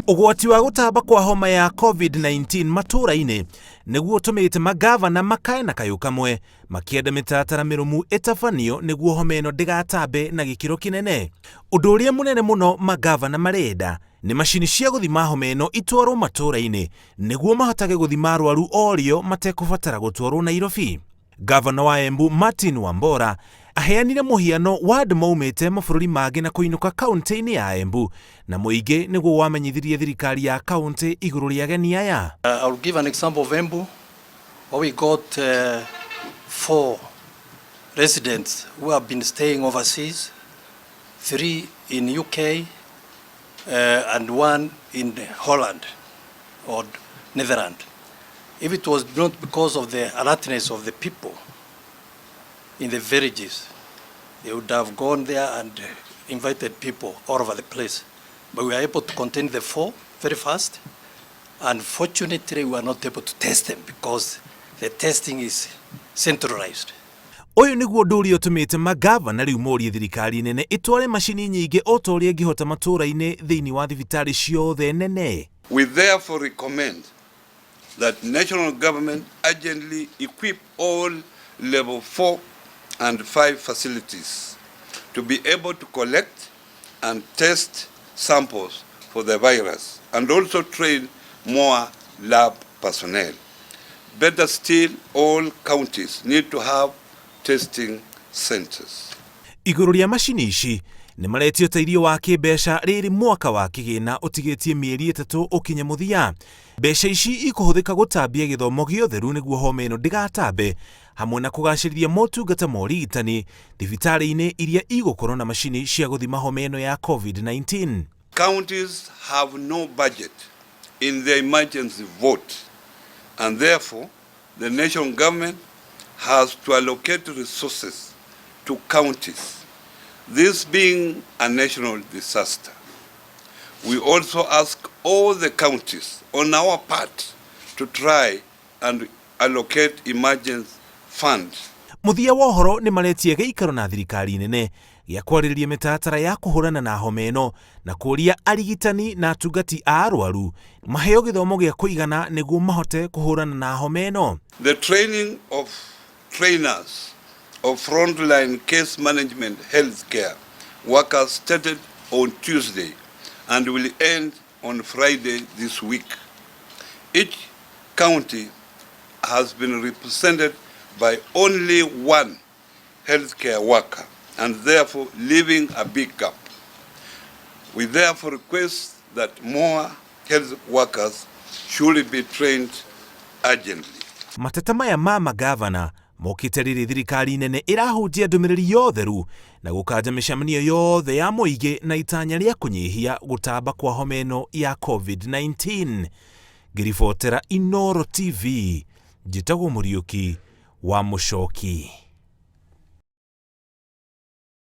Ugwati wa gutamba kwa homa ya COVID-19 matuura-ini niguo tumite magavana makae na kayu kamwe makienda mitatara mirumu itafanio niguo homa ino ndigatambe na gikiro kinene. Undu uria munene muno magavana marenda ni macini cia guthima homa ino itwarwo matuura-ini niguo mahotage guthima arwaru orio matekubatara gutwarwo Nairobi. Gavana wa Embu Martin Wambora aheanire muhiano wa andu maumite mabururi mangi na kuinuka kaunti-ini ya Embu na muingi niguo wamenyithirie thirikari ya kaunti iguru ria ageni aya. I'll give an example of Embu where we got 4 residents who have been staying overseas, 3 in UK and 1 in Holland or Netherlands. If it was not because of the alertness of the people in the villages, they would have gone there and invited people all over the place. But we were able to contain the 4 very fast. Unfortunately, we were not able to test them because the testing is centralized. Oyu niguo nduri utumite magavana riu morie thirikari nene itware macini nyingi otoria ngihota matuura-ini thiini wa thibitari ciothe nene. We therefore recommend that national government urgently equip all level 4 and 5 facilities to be able to collect and test samples for the virus and also train more lab personnel. Better still, all counties need to have testing centers. Iguru ria macini ici ni maretio teirio wa kimbeca riri mwaka wa kigina utigitie mieri 3 ukinye muthia. Mbeca ici ikuhuthika gutambia githomo giotheru niguo homa ino ndigatambe hamwe na kugaciriria motungata ma urigitani thibitari-ini iria igukorwo na macini cia guthima homa ino ya COVID-19. Counties have no budget in the emergency vote, and therefore the national government has to allocate resources to counties, this being a national disaster. We also ask all the counties on our part to try and allocate emergency funds. Muthia wa uhoro ni maretie giikaro na thirikari nene gia kwaririria mitatara ya kuhurana na homa ino na kuria arigitani na atungati a arwaru maheo githomo gia kuigana niguo mahote kuhurana na homa ino. The training of trainers of frontline case management healthcare workers started on Tuesday and will end on Friday this week. Each county has been represented by only 1 healthcare worker and therefore leaving a big gap. We therefore request that more health workers should be trained urgently. Mateta maya ma magavana mokite riri thirikari nene irahunjia ndumiriri yotheru na gukanja micamanio yothe ya muingi na itanya ria kunyihia gutamba kwa homa ino ya COVID-19. Ngiribotera Inooro TV, njitagwo Muriuki wa Mucoki.